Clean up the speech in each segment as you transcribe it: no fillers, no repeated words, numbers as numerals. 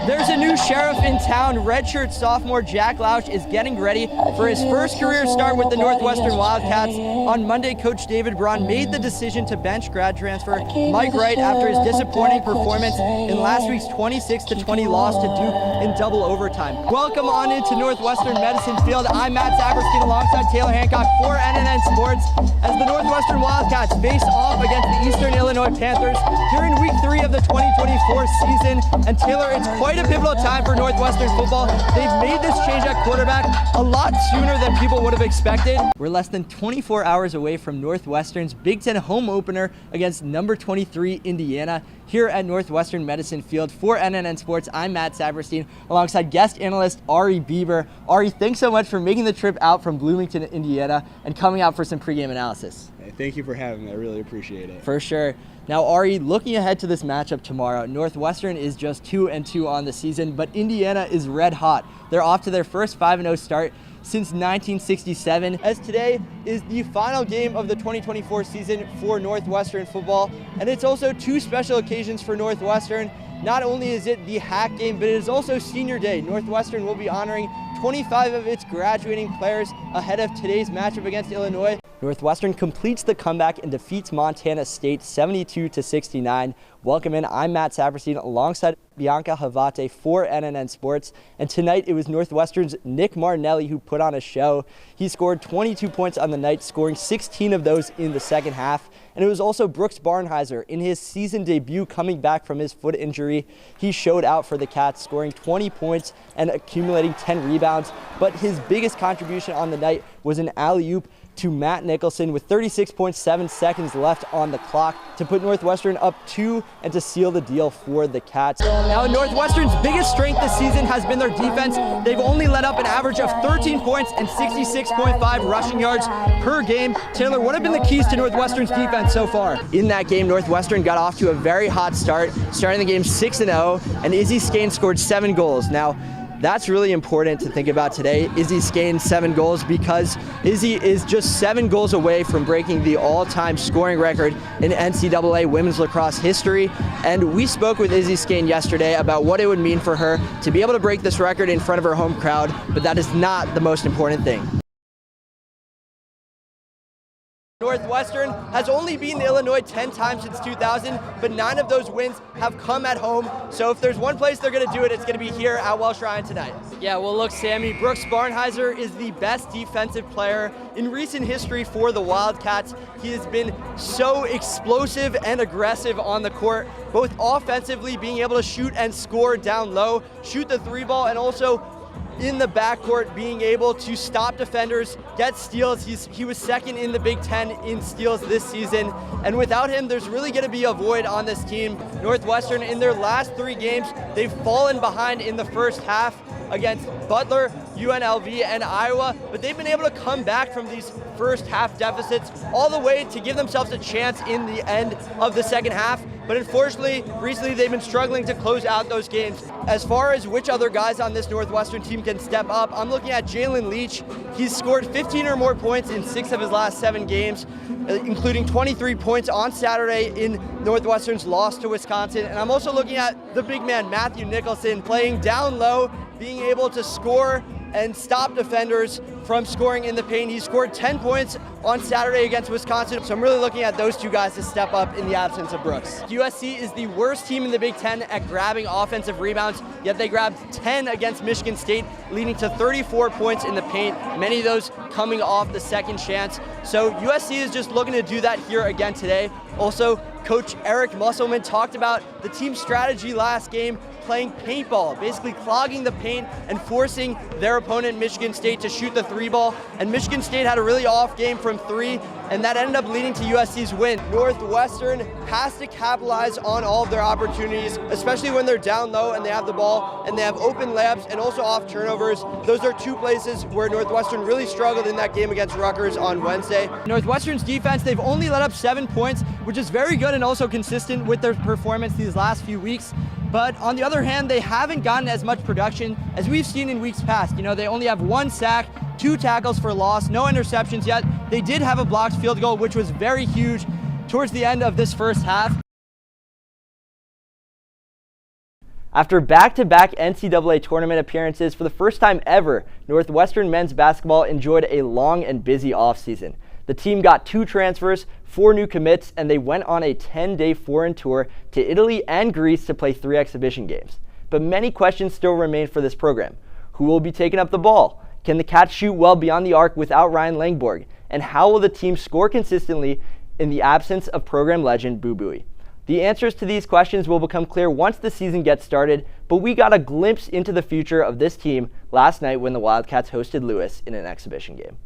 There's a new sheriff in town. Redshirt sophomore Jack Lausch is getting ready for his first career start with the Northwestern Wildcats. On Monday, Coach David Braun made the decision to bench grad transfer Mike Wright after his disappointing performance in last week's 26-20 loss to Duke in double overtime. Welcome on into Northwestern Medicine Field. I'm Matt Saperstein alongside Taylor Hancock for NNN Sports as the Northwestern Wildcats face off against the Eastern Illinois Panthers here in week 3 of the 2024 season. And Taylor, it's quite a pivotal time for Northwestern football. They've made this change at quarterback a lot sooner than people would have expected. We're less than 24 hours away from Northwestern's Big Ten home opener against number 23 Indiana here at Northwestern Medicine Field. For NNN Sports, I'm Matt Saperstein alongside guest analyst Ari Bieber. Ari, thanks so much for making the trip out from Bloomington, Indiana, and coming out for some pregame analysis. Hey, thank you for having me. I really appreciate it. For sure. Now, Ari, looking ahead to this matchup tomorrow, Northwestern is just 2-2 on the season, but Indiana is red hot. They're off to their first 5-0 start since 1967, as today is the final game of the 2024 season for Northwestern football. And it's also two special occasions for Northwestern. Not only is it the Hack game, but it is also Senior Day. Northwestern will be honoring 25 of its graduating players ahead of today's matchup against Illinois. Northwestern completes the comeback and defeats Montana State 72-69. Welcome in, I'm Matt Saperstein alongside Bianca Havate for NNN Sports. And tonight it was Northwestern's Nick Martinelli who put on a show. He scored 22 points on the night, scoring 16 of those in the second half. And it was also Brooks Barnheiser in his season debut coming back from his foot injury. He showed out for the Cats, scoring 20 points and accumulating 10 rebounds. But his biggest contribution on the night was an alley-oop to Matt Nicholson with 36.7 seconds left on the clock to put Northwestern up 2 and to seal the deal for the Cats. Now, Northwestern's biggest strength this season has been their defense. They've only let up an average of 13 points and 66.5 rushing yards per game. Taylor, what have been the keys to Northwestern's defense so far? In that game, Northwestern got off to a very hot start, starting the game 6-0, and Izzy Skane scored 7 goals. Now, that's really important to think about today. Izzy Skane 7 goals because Izzy is just 7 goals away from breaking the all-time scoring record in NCAA women's lacrosse history. And we spoke with Izzy Skane yesterday about what it would mean for her to be able to break this record in front of her home crowd, but that is not the most important thing. Northwestern has only beaten Illinois 10 times since 2000, but 9 of those wins have come at home. So if there's one place they're going to do it, it's going to be here at Welsh Ryan tonight. Yeah, well, look, Sammy, Brooks Barnheiser is the best defensive player in recent history for the Wildcats. He has been so explosive and aggressive on the court, both offensively, being able to shoot and score down low, shoot the 3-ball, and also in the backcourt, being able to stop defenders, get steals. He was second in the Big Ten in steals this season. And without him, there's really going to be a void on this team. Northwestern, in their last 3 games, they've fallen behind in the first half against Butler, UNLV, and Iowa, but they've been able to come back from these first half deficits all the way to give themselves a chance in the end of the second half. But unfortunately, recently they've been struggling to close out those games. As far as which other guys on this Northwestern team can step up, I'm looking at Jalen Leach. He's scored 15 or more points in 6 of his last 7 games, including 23 points on Saturday in Northwestern's loss to Wisconsin. And I'm also looking at the big man, Matthew Nicholson, playing down low, being able to score and stop defenders from scoring in the paint. He scored 10 points on Saturday against Wisconsin, so I'm really looking at those 2 guys to step up in the absence of Brooks. USC is the worst team in the Big Ten at grabbing offensive rebounds, yet they grabbed 10 against Michigan State, leading to 34 points in the paint, many of those coming off the second chance. So USC is just looking to do that here again today. Also, Coach Eric Musselman talked about the team's strategy last game, playing paintball, basically clogging the paint and forcing their opponent, Michigan State, to shoot the 3-ball. And Michigan State had a really off game from 3, and that ended up leading to USC's win. Northwestern has to capitalize on all of their opportunities, especially when they're down low and they have the ball and they have open layups and also off turnovers. Those are 2 places where Northwestern really struggled in that game against Rutgers on Wednesday. Northwestern's defense, they've only let up 7 points, which is very good and also consistent with their performance these last few weeks. But on the other hand, they haven't gotten as much production as we've seen in weeks past. You know, they only have 1 sack, 2 tackles for loss, no interceptions yet. They did have a blocked field goal, which was very huge towards the end of this first half. After back-to-back NCAA tournament appearances for the first time ever, Northwestern men's basketball enjoyed a long and busy offseason. The team got 2 transfers, 4 new commits, and they went on a 10-day foreign tour to Italy and Greece to play 3 exhibition games. But many questions still remain for this program. Who will be taking up the ball? Can the Cats shoot well beyond the arc without Ryan Langborg? And how will the team score consistently in the absence of program legend Boo Buie? The answers to these questions will become clear once the season gets started, but we got a glimpse into the future of this team last night when the Wildcats hosted Lewis in an exhibition game.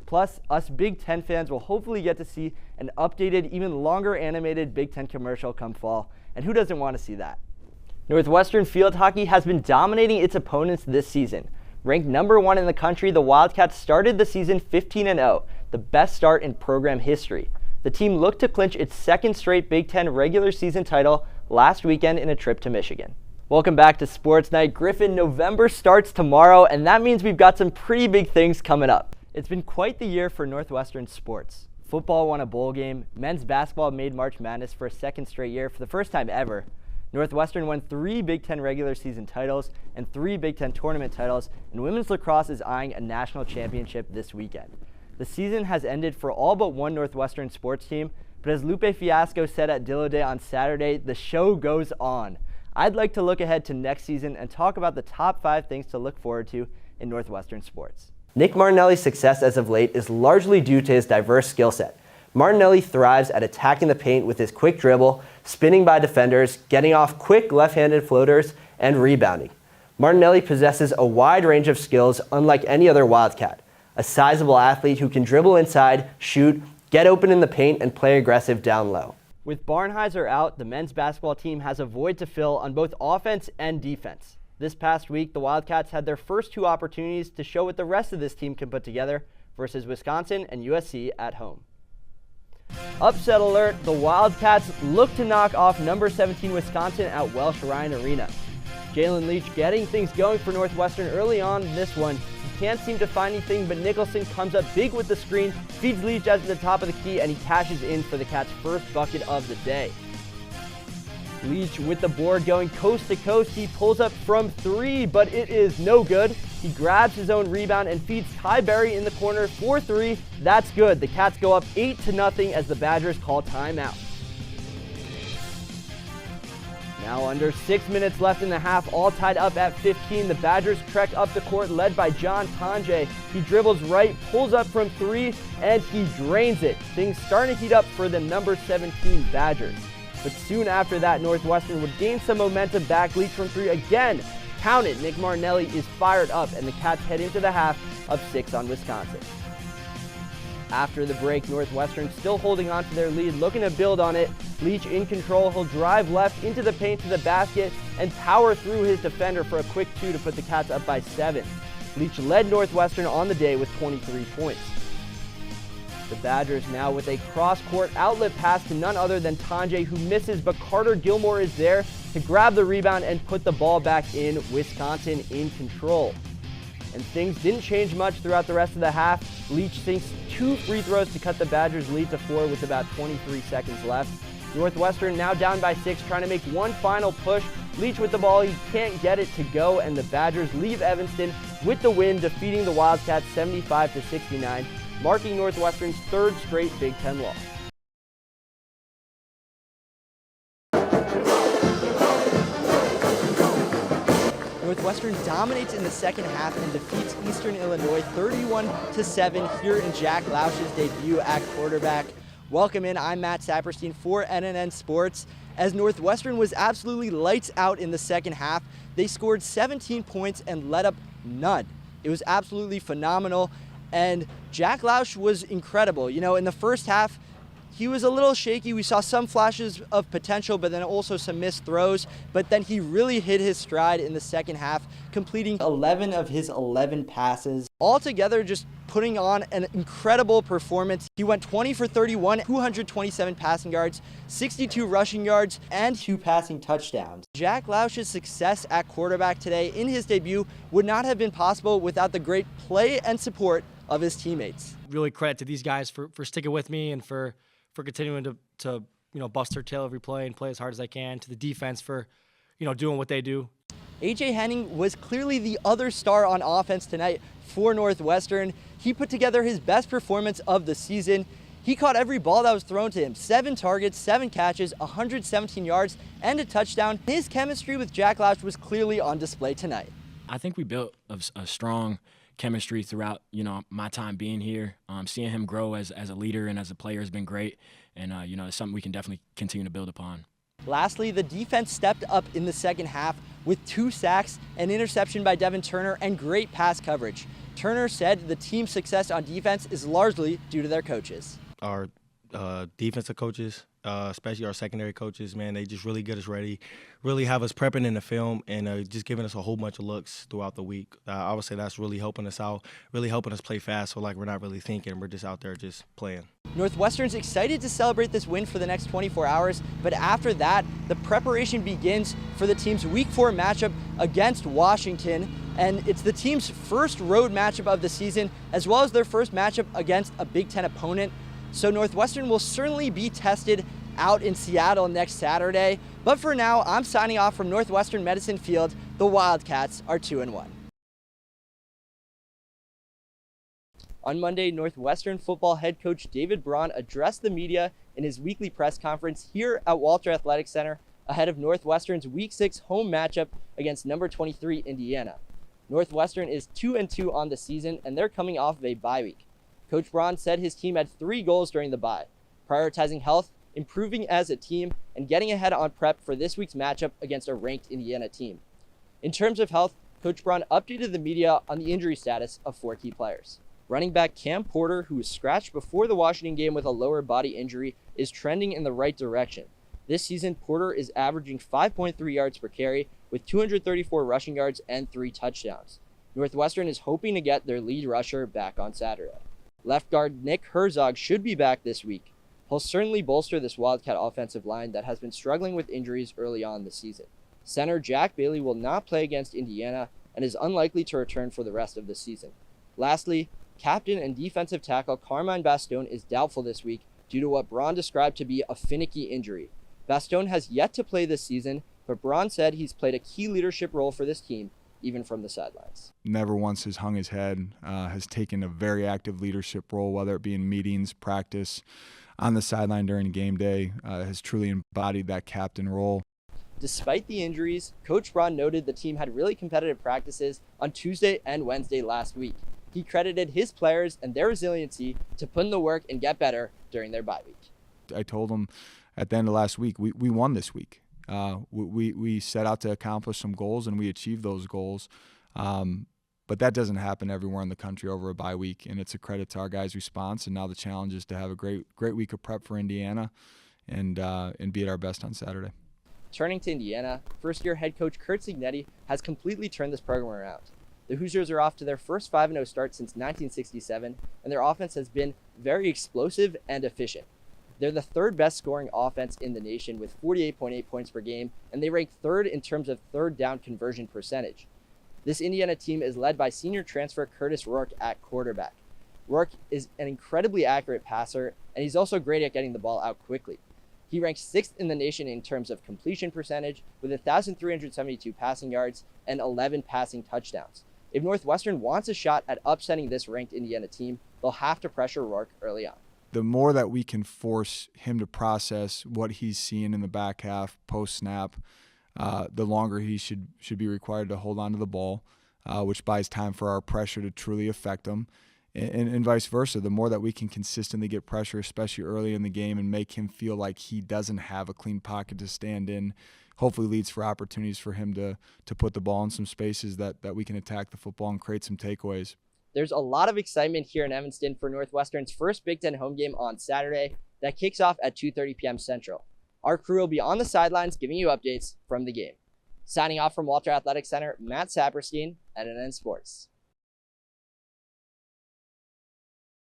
Plus, us Big Ten fans will hopefully get to see an updated, even longer animated Big Ten commercial come fall, and who doesn't want to see that? Northwestern field hockey has been dominating its opponents this season. Ranked number 1 in the country, the Wildcats started the season 15-0, the best start in program history. The team looked to clinch its 2nd straight Big Ten regular season title last weekend in a trip to Michigan. Welcome back to Sports Night. Griffin, November starts tomorrow, and that means we've got some pretty big things coming up. It's been quite the year for Northwestern sports. Football won a bowl game, men's basketball made March Madness for a 2nd straight year for the first time ever. Northwestern won 3 Big Ten regular season titles and 3 Big Ten tournament titles, and women's lacrosse is eyeing a national championship this weekend. The season has ended for all but one Northwestern sports team, but as Lupe Fiasco said at Dillo Day on Saturday, the show goes on. I'd like to look ahead to next season and talk about the top 5 things to look forward to in Northwestern sports. Nick Martinelli's success as of late is largely due to his diverse skill set. Martinelli thrives at attacking the paint with his quick dribble, spinning by defenders, getting off quick left-handed floaters, and rebounding. Martinelli possesses a wide range of skills unlike any other Wildcat. A sizable athlete who can dribble inside, shoot, get open in the paint, and play aggressive down low. With Barnheiser out, the men's basketball team has a void to fill on both offense and defense. This past week, the Wildcats had their first 2 opportunities to show what the rest of this team can put together versus Wisconsin and USC at home. Upset alert, the Wildcats look to knock off number 17 Wisconsin at Welsh Ryan Arena. Jalen Leach getting things going for Northwestern early on in this one. He can't seem to find anything, but Nicholson comes up big with the screen, feeds Leach at the top of the key, and he cashes in for the Cats' first bucket of the day. Leach with the board going coast to coast. He pulls up from 3, but it is no good. He grabs his own rebound and feeds Ty Berry in the corner for 3. That's good. The Cats go up 8-0 as the Badgers call timeout. Now under 6 minutes left in the half, all tied up at 15. The Badgers trek up the court led by John Tanjay. He dribbles right, pulls up from 3, and he drains it. Things starting to heat up for the number 17 Badgers. But soon after that, Northwestern would gain some momentum back. Leach from 3 again. Count it, Nick Martinelli is fired up, and the Cats head into the half up 6 on Wisconsin. After the break, Northwestern still holding on to their lead, looking to build on it. Leach in control, he'll drive left into the paint to the basket and power through his defender for a quick 2 to put the Cats up by 7. Leach led Northwestern on the day with 23 points. The Badgers now with a cross-court outlet pass to none other than Tanjay, who misses, but Carter Gilmore is there to grab the rebound and put the ball back in. Wisconsin in control. And things didn't change much throughout the rest of the half. Leach sinks 2 free throws to cut the Badgers' lead to 4 with about 23 seconds left. Northwestern now down by 6, trying to make one final push. Leach with the ball, he can't get it to go, and the Badgers leave Evanston with the win, defeating the Wildcats 75-69. Marking Northwestern's 3rd straight Big Ten loss. Northwestern dominates in the second half and defeats Eastern Illinois 31-7 here in Jack Lausch's debut at quarterback. Welcome in, I'm Matt Saperstein for NNN Sports. As Northwestern was absolutely lights out in the second half, they scored 17 points and let up none. It was absolutely phenomenal. And Jack Lausch was incredible. You know, in the first half, he was a little shaky. We saw some flashes of potential, but then also some missed throws. But then he really hit his stride in the second half, completing 11 of his 11 passes. Altogether, just putting on an incredible performance. He went 20 for 31, 227 passing yards, 62 rushing yards, and 2 passing touchdowns. Jack Lausch's success at quarterback today in his debut would not have been possible without the great play and support of his teammates. Really credit to these guys for sticking with me and for continuing to bust their tail every play and play as hard as I can. To the defense for doing what they do, A.J. Henning was clearly the other star on offense tonight for Northwestern. He put together his best performance of the season. He caught every ball that was thrown to him. 7 targets, 7 catches, 117 yards, and a touchdown. His chemistry with Jack Lausch was clearly on display tonight. I think we built a strong chemistry throughout, my time being here. Seeing him grow as a leader and as a player has been great, and it's something we can definitely continue to build upon. Lastly, the defense stepped up in the second half with 2 sacks, an interception by Devin Turner, and great pass coverage. Turner said the team's success on defense is largely due to their coaches. Our defensive coaches, especially our secondary coaches, man, they just really get us ready, really have us prepping in the film, and just giving us a whole bunch of looks throughout the week. I would say that's really helping us out, really helping us play fast, so like we're not really thinking, we're just out there just playing. Northwestern's excited to celebrate this win for the next 24 hours, but after that, the preparation begins for the team's Week 4 matchup against Washington, and it's the team's first road matchup of the season, as well as their first matchup against a Big Ten opponent. So Northwestern will certainly be tested out in Seattle next Saturday. But for now, I'm signing off from Northwestern Medicine Field. The Wildcats are 2-1. On Monday, Northwestern football head coach David Braun addressed the media in his weekly press conference here at Walter Athletic Center ahead of Northwestern's Week 6 home matchup against number 23 Indiana. Northwestern is 2-2 on the season, and they're coming off of a bye week. Coach Braun said his team had 3 goals during the bye: prioritizing health, improving as a team, and getting ahead on prep for this week's matchup against a ranked Indiana team. In terms of health, Coach Braun updated the media on the injury status of 4 key players. Running back Cam Porter, who was scratched before the Washington game with a lower body injury, is trending in the right direction. This season, Porter is averaging 5.3 yards per carry with 234 rushing yards and 3 touchdowns. Northwestern is hoping to get their lead rusher back on Saturday. Left guard Nick Herzog should be back this week. He'll certainly bolster this Wildcat offensive line that has been struggling with injuries early on this season. Center Jack Bailey will not play against Indiana and is unlikely to return for the rest of the season. Lastly, captain and defensive tackle Carmine Bastone is doubtful this week due to what Braun described to be a finicky injury. Bastone has yet to play this season, but Braun said he's played a key leadership role for this team, even from the sidelines. Never once has hung his head, has taken a very active leadership role, whether it be in meetings, practice, on the sideline during game day, has truly embodied that captain role. Despite the injuries, Coach Braun noted the team had really competitive practices on Tuesday and Wednesday last week. He credited his players and their resiliency to put in the work and get better during their bye week. I told him at the end of last week, we won this week. We set out to accomplish some goals, and we achieved those goals. But that doesn't happen everywhere in the country over a bye week, and it's a credit to our guys' response. And now the challenge is to have a great week of prep for Indiana and be at our best on Saturday. Turning to Indiana, first-year head coach Curt Cignetti has completely turned this program around. The Hoosiers are off to their first 5-0 start since 1967, and their offense has been very explosive and efficient. They're the 3rd best scoring offense in the nation with 48.8 points per game, and they rank 3rd in terms of third down conversion percentage. This Indiana team is led by senior transfer Curtis Rourke at quarterback. Rourke is an incredibly accurate passer, and he's also great at getting the ball out quickly. He ranks 6th in the nation in terms of completion percentage with 1,372 passing yards and 11 passing touchdowns. If Northwestern wants a shot at upsetting this ranked Indiana team, they'll have to pressure Rourke early on. The more that we can force him to process what he's seeing in the back half post-snap, the longer he should be required to hold on to the ball, which buys time for our pressure to truly affect him, and vice versa. The more that we can consistently get pressure, especially early in the game, and make him feel like he doesn't have a clean pocket to stand in, hopefully leads for opportunities for him to put the ball in some spaces that we can attack the football and create some takeaways. There's a lot of excitement here in Evanston for Northwestern's first Big Ten home game on Saturday that kicks off at 2:30 p.m. Central. Our crew will be on the sidelines giving you updates from the game. Signing off from Walter Athletic Center, Matt Saperstein at NN Sports.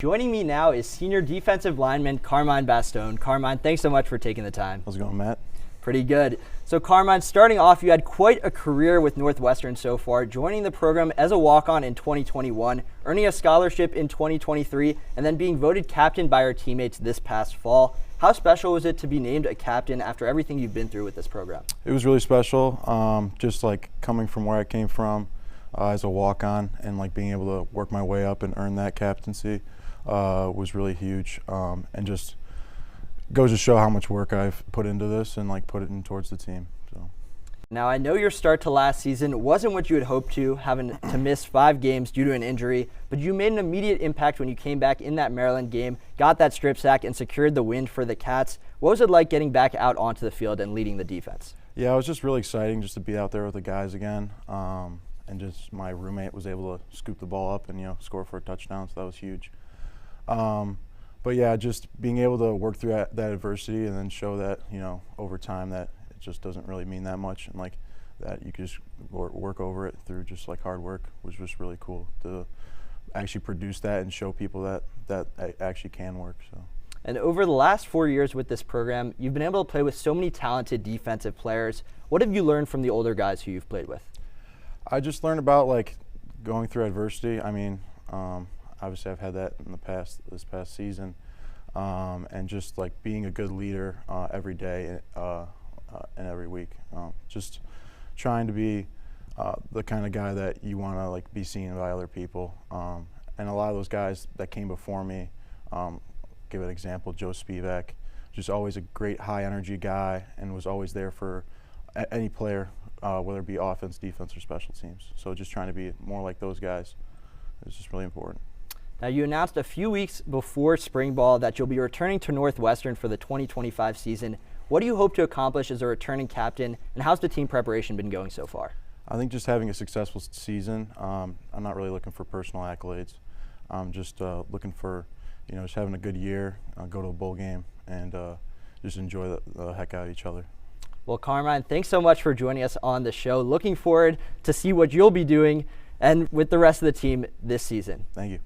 Joining me now is senior defensive lineman Carmine Bastone. Carmine, thanks so much for taking the time. How's it going, Matt? Pretty good. So Carmine, starting off, you had quite a career with Northwestern so far, joining the program as a walk-on in 2021, earning a scholarship in 2023, and then being voted captain by our teammates this past fall. How special was it to be named a captain after everything you've been through with this program? It was really special. Just like coming from where I came from as a walk-on and like being able to work my way up and earn that captaincy was really huge. And just goes to show how much work I've put into this and like put it in towards the team. So. Now, I know your start to last season wasn't what you had hoped to, having to miss 5 games due to an injury, but you made an immediate impact when you came back in that Maryland game, got that strip sack, and secured the win for the Cats. What was it like getting back out onto the field and leading the defense? Yeah, it was just really exciting just to be out there with the guys again. And just my roommate was able to scoop the ball up and, score for a touchdown, so that was huge. But yeah, just being able to work through that adversity and then show that, over time that it just doesn't really mean that much, and like that you can just work over it through just like hard work was just really cool to actually produce that and show people that actually can work. So. And over the last 4 years with this program, you've been able to play with so many talented defensive players. What have you learned from the older guys who you've played with? I just learned about like going through adversity. I mean, obviously I've had that in this past season, and just like being a good leader every day and every week. Just trying to be the kind of guy that you want to like be seen by other people. And a lot of those guys that came before me, give an example, Joe Spivak, just always a great high energy guy and was always there for any player, whether it be offense, defense, or special teams. So just trying to be more like those guys is just really important. Now, you announced a few weeks before spring ball that you'll be returning to Northwestern for the 2025 season. What do you hope to accomplish as a returning captain, and how's the team preparation been going so far? I think just having a successful season. I'm not really looking for personal accolades. I'm just looking for, just having a good year, go to a bowl game, and just enjoy the heck out of each other. Well, Carmine, thanks so much for joining us on the show. Looking forward to see what you'll be doing and with the rest of the team this season. Thank you.